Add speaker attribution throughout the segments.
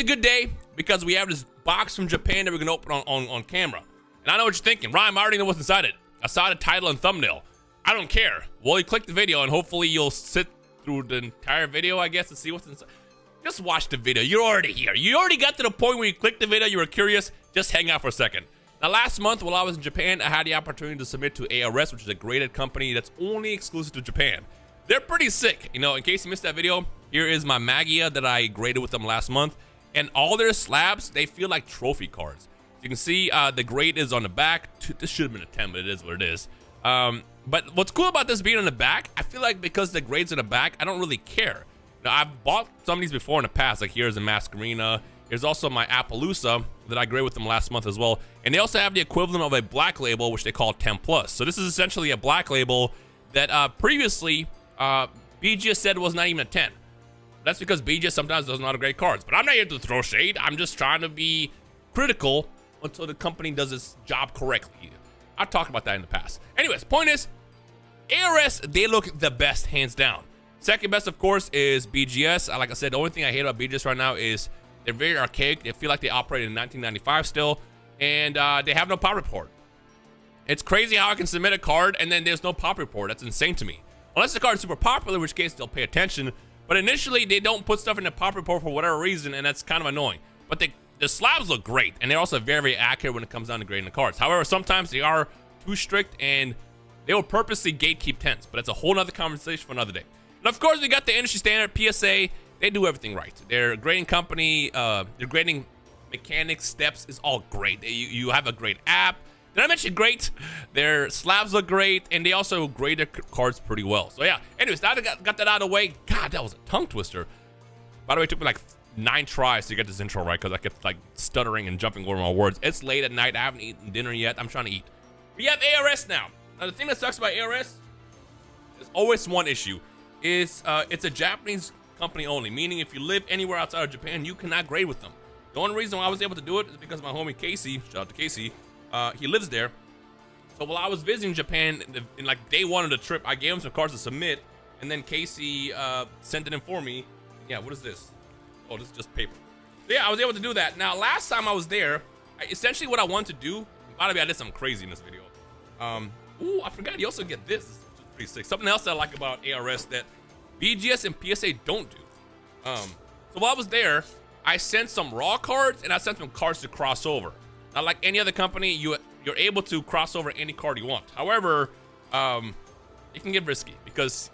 Speaker 1: a good day because we have this box from Japan that we're gonna open on camera. And I know what you're thinking, Rhyme, I already know what's inside it. I saw the title and thumbnail. I don't care. Well, you click the video and hopefully you'll sit through the entire video, I guess, to see what's inside. Just watch the video. You're already here. You already got to the point where you clicked the video, you were curious. Just hang out for a second. Now, last month while I was in Japan, I had the opportunity to submit to ARS, which is a graded company that's only exclusive to Japan. They're pretty sick. You know, in case you missed that video, here is my Magia that I graded with them last month. And all their slabs, they feel like trophy cards. You can see the grade is on the back. This should have been a 10, but it is what it is. But what's cool about this being on the back, I feel like because the grade's on the back, I don't really care. Now, I've bought some of these before in the past, like here's a Masquerina. Here's also my Appaloosa that I graded with them last month as well. And they also have the equivalent of a black label, which they call 10+. So this is essentially a black label that previously BGS said was not even a 10. That's because BGS sometimes does not grade cards. But I'm not here to throw shade. I'm just trying to be critical until the company does its job correctly. I've talked about that in the past. Anyways, point is, ARS, they look the best, hands down. Second best, of course, is BGS. Like I said, the only thing I hate about BGS right now is they're very archaic. They feel like they operated in 1995 still, and they have no pop report. It's crazy how I can submit a card and then there's no pop report. That's insane to me. Unless the card is super popular, in which case they'll pay attention. But initially, they don't put stuff in the pop report for whatever reason, and that's kind of annoying. But the slabs look great, and they're also very, very accurate when it comes down to grading the cards. However, sometimes they are too strict, and they will purposely gatekeep 10s. But it's a whole nother conversation for another day. And of course, we got the industry standard, PSA. They do everything right. Their grading company, their grading mechanics, steps is all great. You have a great app. Did I mention great? Their slabs look great, and they also grade their cards pretty well. So yeah, anyways, now that I got that out of the way. God, that was a tongue twister. By the way, it took me like 9 tries to get this intro right because I kept like stuttering and jumping over my words. It's late at night. I haven't eaten dinner yet. I'm trying to eat. We have ARS now. Now, the thing that sucks about ARS, there's always one issue. It's a Japanese company only, meaning if you live anywhere outside of Japan, you cannot grade with them. The only reason why I was able to do it is because my homie Casey, shout out to Casey, he lives there. So while I was visiting Japan in like day 1 of the trip, I gave him some cards to submit, and then Casey sent it in for me. Yeah, what is this? Oh, this is just paper. So yeah, I was able to do that. Now, last time I was there, essentially what I wanted to do, by the way, I did something crazy in this video. Ooh, I forgot you also get this. This is pretty sick. Something else I like about ARS that BGS and PSA don't do. So while I was there, I sent some raw cards and I sent some cards to cross over. Not like any other company, you're able to cross over any card you want. However, it can get risky because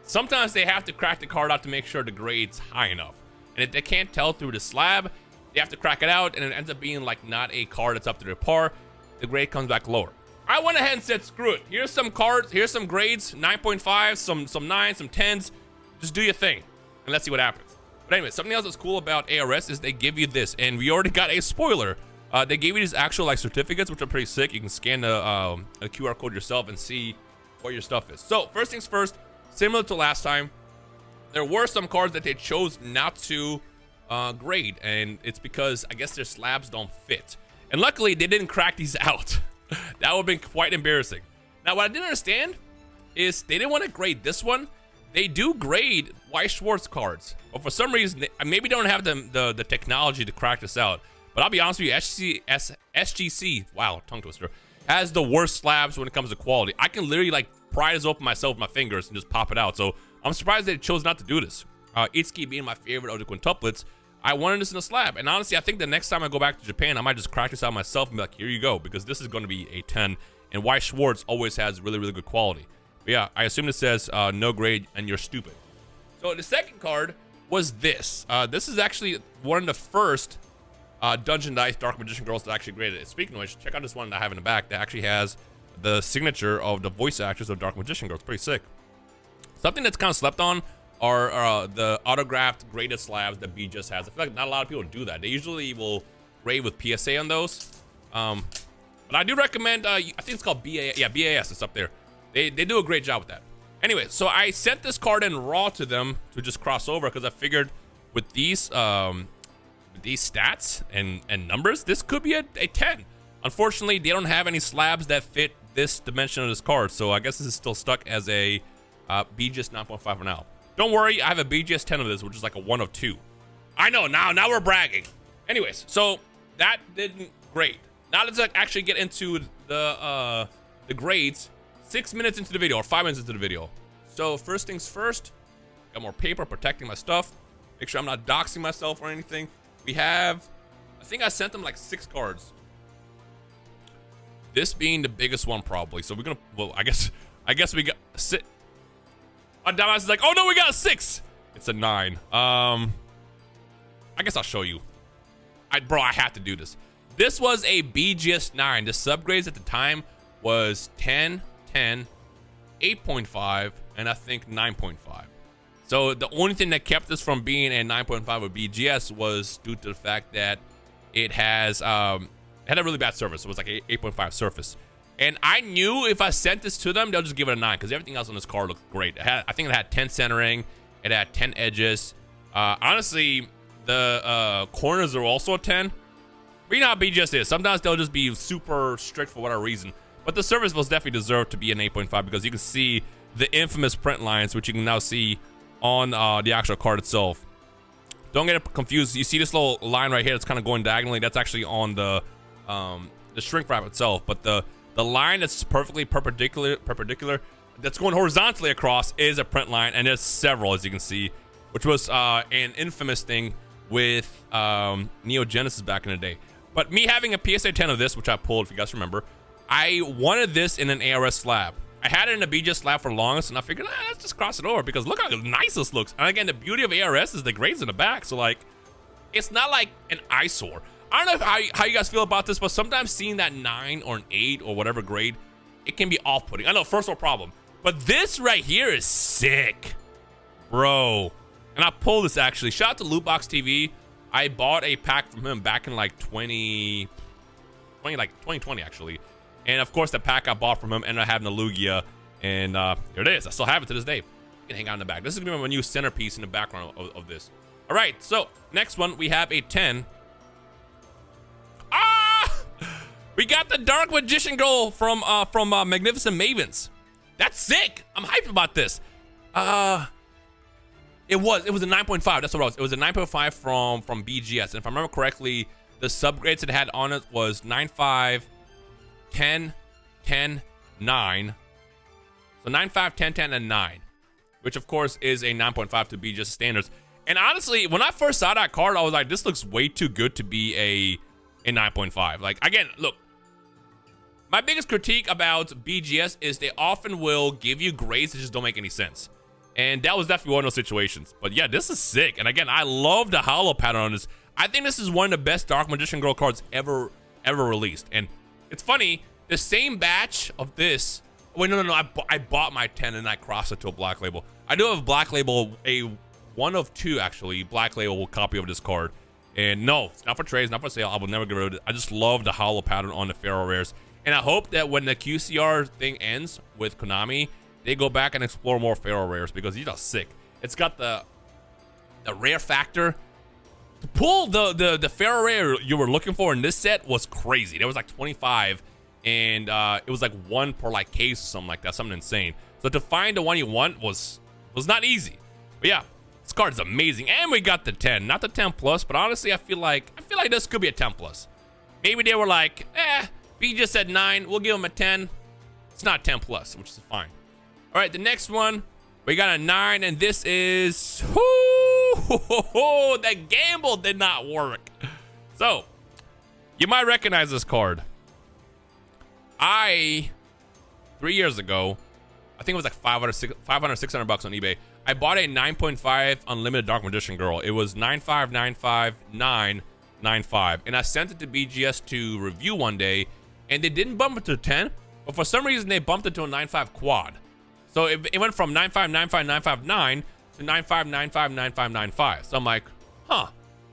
Speaker 1: sometimes they have to crack the card out to make sure the grade's high enough. And if they can't tell through the slab, they have to crack it out, and it ends up being like not a card that's up to their par. The grade comes back lower. I went ahead and said, screw it. Here's some cards, here's some grades, 9.5, some 9s, some 10s. Just do your thing, and let's see what happens. But anyway, something else that's cool about ARS is they give you this, and we already got a spoiler. They gave you these actual like certificates, which are pretty sick. You can scan the QR code yourself and see what your stuff is. So first things first, similar to last time, there were some cards that they chose not to grade, and it's because I guess their slabs don't fit. And luckily, they didn't crack these out. That would have been quite embarrassing. Now, what I didn't understand is they didn't want to grade this one. They do grade White Schwartz cards, but for some reason, maybe they don't have the technology to crack this out. But I'll be honest with you, SGC, wow, tongue twister, has the worst slabs when it comes to quality. I can literally like pry this open myself with my fingers and just pop it out. So I'm surprised they chose not to do this. Itsuki being my favorite of the quintuplets, I wanted this in a slab. And honestly, I think the next time I go back to Japan, I might just crack this out myself and be like, here you go, because this is going to be a 10. And White Schwartz always has really, really good quality. But yeah, I assume it says no grade and you're stupid. So the second card was this. This is actually one of the first Dungeon Dice Dark Magician Girls that actually graded it. Speaking of which, check out this one that I have in the back that actually has the signature of the voice actors of Dark Magician Girls. Pretty sick. Something that's kind of slept on are the autographed graded slabs that BGS has. I feel like not a lot of people do that. They usually will grade with PSA on those. But I do recommend, I think it's called BAS. Yeah, BAS. It's up there. They do a great job with that. Anyway, so I sent this card in raw to them to just cross over because I figured with these stats and numbers, this could be a 10. Unfortunately, they don't have any slabs that fit this dimension of this card, so I guess this is still stuck as a BGS 9.5 for now. Don't worry, I have a BGS 10 of this, which is like a 1 of 2. I know, now we're bragging. Anyways, so that didn't great. Now let's actually get into the grades 6 minutes into the video, or 5 minutes into the video. So first things first, got more paper protecting my stuff. Make sure I'm not doxing myself or anything. We have, I think I sent them like 6 cards. This being the biggest one probably. So we're gonna, well, I guess we got sit. My dumbass is like, oh no, we got a 6. It's a 9. I guess I'll show you. Bro, I have to do this. This was a BGS 9. The subgrades at the time was 10, 10, 8.5, and I think 9.5. So the only thing that kept this from being a 9.5 with BGS was due to the fact that it has it had a really bad surface. It was like a 8.5 surface. And I knew if I sent this to them, they'll just give it a 9 because everything else on this card looked great. I think it had 10 centering. It had 10 edges. Honestly, the corners are also a 10. But you know how BGS is. Sometimes they'll just be super strict for whatever reason. But the surface was definitely deserved to be an 8.5 because you can see the infamous print lines, which you can now see on the actual card itself. Don't get it confused. You see this little line right here that's kind of going diagonally. That's actually on the shrink wrap itself. But the line that's perfectly perpendicular that's going horizontally across is a print line, and there's several, as you can see, which was an infamous thing with Neo Genesis back in the day. But me having a PSA 10 of this, which I pulled, if you guys remember, I wanted this in an ARS slab. I had it in a BGS slab for longest, and I figured, let's just cross it over because look how nice this looks. And again, the beauty of ARS is the grades in the back, so like, it's not like an eyesore. I don't know how you guys feel about this, but sometimes seeing that 9 or an 8 or whatever grade, it can be off-putting. I know, first world problem. But this right here is sick, bro. And I pulled this actually. Shout out to Lootbox TV. I bought a pack from him back in like 2020 actually. And of course, the pack I bought from him ended up having the Lugia. And there it is. I still have it to this day. You can hang out in the back. This is gonna be my new centerpiece in the background of this. All right, so next one, we have a 10. We got the Dark Magician Girl from Magnificent Mavens. That's sick. I'm hyped about this. It was a 9.5. That's what it was. It was a 9.5 from BGS. And if I remember correctly, the subgrades it had on it was 9.5, 10, 10, 9. So 9.5, 10, 10, and 9, which of course is a 9.5 to BGS standards. And honestly, when I first saw that card, I was like, this looks way too good to be a 9.5. Like, again, look, my biggest critique about BGS is they often will give you grades that just don't make any sense. And that was definitely one of those situations. But yeah, this is sick. And again, I love the hollow pattern on this. I think this is one of the best Dark Magician Girl cards ever released. And it's funny, the same batch of this. Wait, no. I bought my 10 and I crossed it to a black label. I do have a black label, a one of 2 actually, black label copy of this card. And no, it's not for trades, not for sale. I will never get rid of it. I just love the hollow pattern on the Pharaoh Rares. And I hope that when the QCR thing ends with Konami, they go back and explore more Pharaoh Rares because these are sick. It's got the rare factor. To pull the Pharaoh Rare you were looking for in this set was crazy. There was like 25, and it was like 1 per like case or something like that, something insane. So to find the one you want was not easy. But yeah, this card is amazing. And we got the 10, not the 10 plus, but honestly, I feel like this could be a 10 plus. Maybe they were like, B just said 9, we'll give him a 10. It's not 10 plus, which is fine. All right, the next one, we got a 9, and this is, that gamble did not work. So, you might recognize this card. 3 years ago, I think it was like 500, 600 bucks on eBay. I bought a 9.5 unlimited Dark Magician Girl. It was 9.595.995, and I sent it to BGS to review one day, and they didn't bump it to 10, but for some reason they bumped it to a 9.5 quad. So it went from 9.595.959 to 9.595.9595. So I'm like, huh,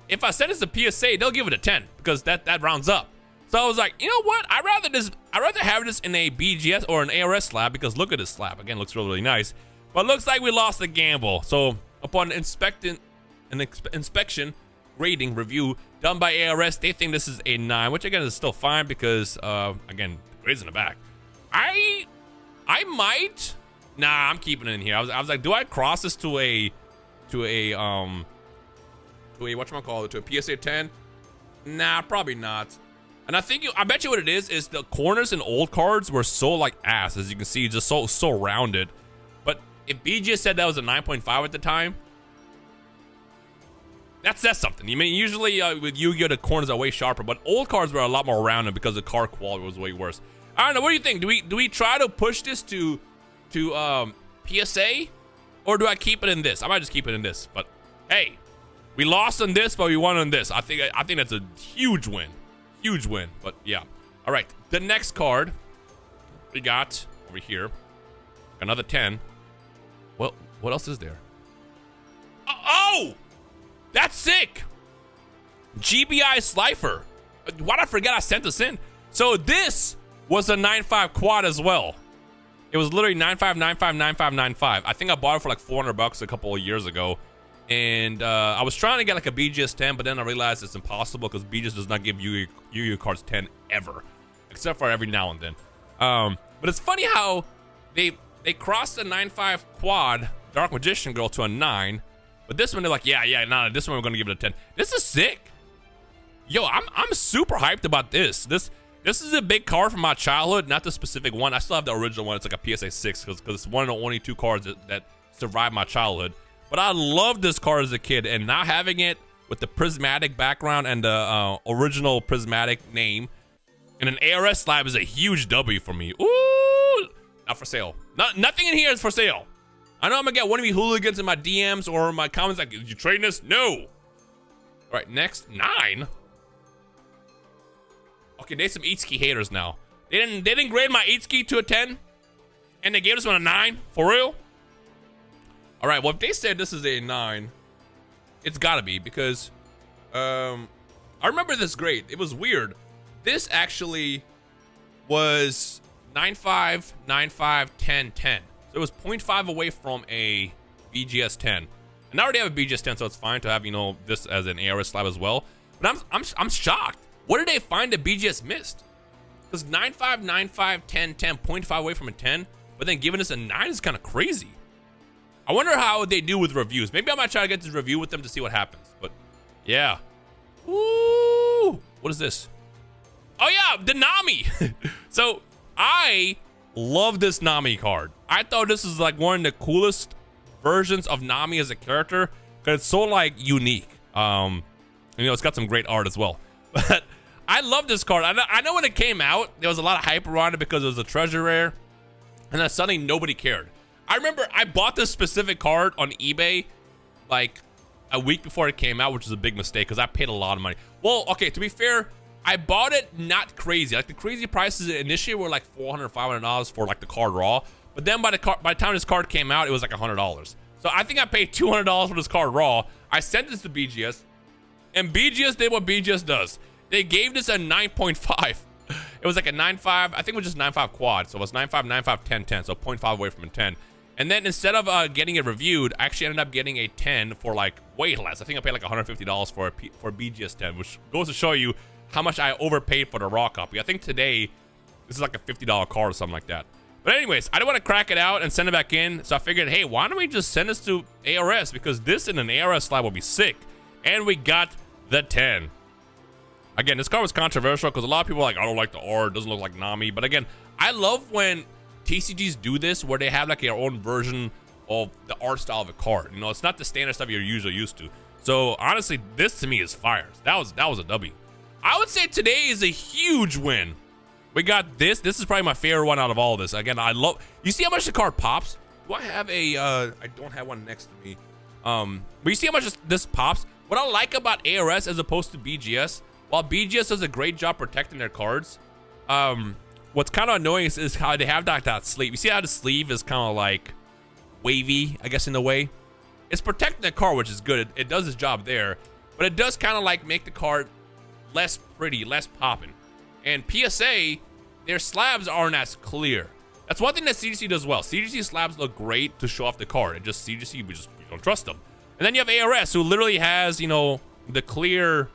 Speaker 1: if I send this to PSA, they'll give it a 10 because that rounds up. So I was like, you know what? I'd rather have this in a BGS or an ARS slab because look at this slab. Again, looks really, really nice. But looks like we lost the gamble. So upon inspection grading review done by ARS, they think this is a 9, which again is still fine because again, the grades in the back. I might. Nah, I'm keeping it in here. I was like, do I cross this to a to a whatchamacallit, to a PSA 10? Nah, probably not. And I bet you what it is the corners in old cards were so like ass, as you can see, just so rounded. But if BGS said that was a 9.5 at the time, that says something. I mean, usually with Yu-Gi-Oh, the corners are way sharper, but old cards were a lot more rounded because the card quality was way worse. I don't know. What do you think? Do we try to push this to PSA, or do I keep it in this? I might just keep it in this. But hey, we lost on this, but we won on this. I think that's a huge win. Huge win. But yeah. All right. The next card we got over here, another 10. Well, what else is there? Oh, that's sick. GBI Slifer. Why did I forget I sent this in? So this was a 9.5 quad as well. It was literally 9.5, 9.5, 9.5, 9.5. I think I bought it for like $400 a couple of years ago. And I was trying to get like a BGS 10, but then I realized it's impossible because BGS does not give Yu-Gi-Oh cards 10 ever, except for every now and then. But it's funny how they crossed the 9.5 quad Dark Magician Girl to a 9, but this one they're like, yeah, nah, this one we're gonna give it a 10. This is sick. Yo, I'm super hyped about this. This is a big card from my childhood, not the specific one. I still have the original one. It's like a PSA 6 because it's one of the only 2 cards that survived my childhood. But I loved this card as a kid, and now having it with the prismatic background and the original prismatic name and an ARS slab is a huge W for me. Ooh, not for sale. Nothing in here is for sale. I know I'm gonna get one of you hooligans in my DMs or my comments like, "Did you trade this?" No. All right, next 9. Okay, they some Itsuki haters now. They didn't grade my Itsuki to a 10, and they gave this one a 9 for real. All right, well, if they said this is a 9, it's gotta be because I remember this grade. It was weird. This actually was 9.5, 9.5, 10, 10. So it was 0.5 away from a BGS 10. And I already have a BGS 10, so it's fine to have, you know, this as an ARS slab as well. But I'm shocked. What did they find that BGS missed? Because 9.5, 9.5, 10, 10, 0.5 away from a 10, but then giving us a 9 is kind of crazy. I wonder how they do with reviews. Maybe I might try to get this review with them to see what happens. But yeah. Ooh, what is this? Oh yeah, the Nami. So I love this Nami card. I thought this is like one of the coolest versions of Nami as a character because it's so like unique. You know, it's got some great art as well. But I love this card. I know when it came out, there was a lot of hype around it because it was a treasure rare, and then suddenly nobody cared. I remember I bought this specific card on eBay like a week before it came out, which is a big mistake because I paid a lot of money. Well, okay, to be fair, I bought it not crazy. Like the crazy prices initially were like $400, $500 for like the card raw. But then by the time this card came out, it was like $100. So I think I paid $200 for this card raw. I sent this to BGS, and BGS did what BGS does. They gave this a 9.5. It was like a 9.5. I think it was just 9.5 quad. So it was 9.5, 9.5, 10, 10. So 0.5 away from a 10. And then instead of getting it reviewed, I actually ended up getting a 10 for like way less. I think I paid like $150 for BGS 10, which goes to show you how much I overpaid for the raw copy. I think today this is like a $50 card or something like that. But anyways, I didn't want to crack it out and send it back in, so I figured, hey, why don't we just send this to ARS, because this in an ARS slab will be sick. And we got the 10. Again, this card was controversial because a lot of people are like, I don't like the art, it doesn't look like Nami. But again, I love when TCGs do this where they have like their own version of the art style of a card. You know, it's not the standard stuff you're usually used to. So honestly, this to me is fire. That was a W. I would say today is a huge win. We got this. This is probably my favorite one out of all of this. Again, I love. You see how much the card pops? Do I have a? I don't have one next to me. But you see how much this pops? What I like about ARS as opposed to BGS, while BGS does a great job protecting their cards, what's kind of annoying is how they have that sleeve. You see how the sleeve is kind of like wavy, I guess, in a way. It's protecting the card, which is good. It does its job there, but it does kind of like make the card less pretty, less popping. And PSA, their slabs aren't as clear. That's one thing that CGC does well. CGC slabs look great to show off the card. And just CGC, we don't trust them. And then you have ARS, who literally has, you know, the clear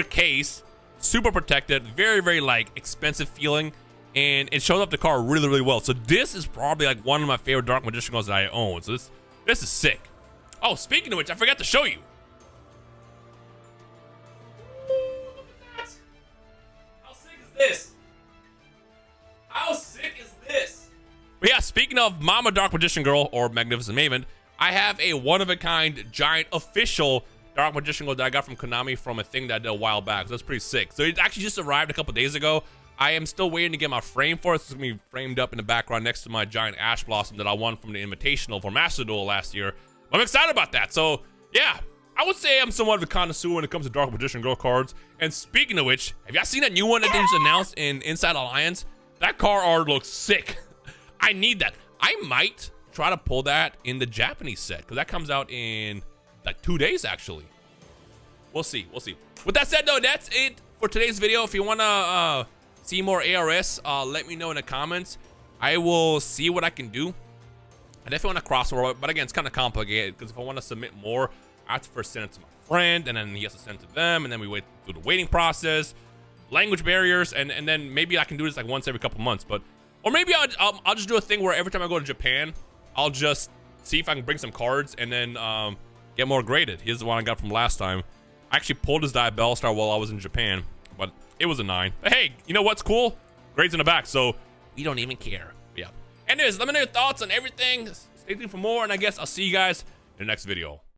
Speaker 1: case, super protected, very, very like expensive feeling, and it shows up the card really, really well. So this is probably like one of my favorite Dark Magician cards that I own. So this is sick. Oh, speaking of which, I forgot to show you. But yeah, speaking of Mama Dark Magician Girl or Magnificent Maven, I have a one-of-a-kind giant official Dark Magician Girl that I got from Konami from a thing that I did a while back. So that's pretty sick. So it actually just arrived a couple days ago. I am still waiting to get my frame for it. It's going to be framed up in the background next to my giant Ash Blossom that I won from the Invitational for Master Duel last year. I'm excited about that. So yeah, I would say I'm somewhat of a connoisseur when it comes to Dark Magician Girl cards. And speaking of which, have y'all seen that new one that they just announced in Inside Alliance? That card art looks sick. I need that. I might try to pull that in the Japanese set because that comes out in like 2 days actually. We'll see. We'll see. With that said though, that's it for today's video. If you want to see more ARS, let me know in the comments. I will see what I can do. I definitely want to crossover, but again, it's kind of complicated because if I want to submit more, I have to first send it to my friend, and then he has to send it to them, and then we wait through the waiting process, language barriers, and then maybe I can do this like once every couple months. But or maybe I'll just do a thing where every time I go to Japan, I'll just see if I can bring some cards and then get more graded. Here's the one I got from last time. I actually pulled his Diabell Star while I was in Japan, but it was a 9. But hey, you know what's cool? Grades in the back, so we don't even care. Yeah. Anyways, let me know your thoughts on everything. Stay tuned for more, and I guess I'll see you guys in the next video.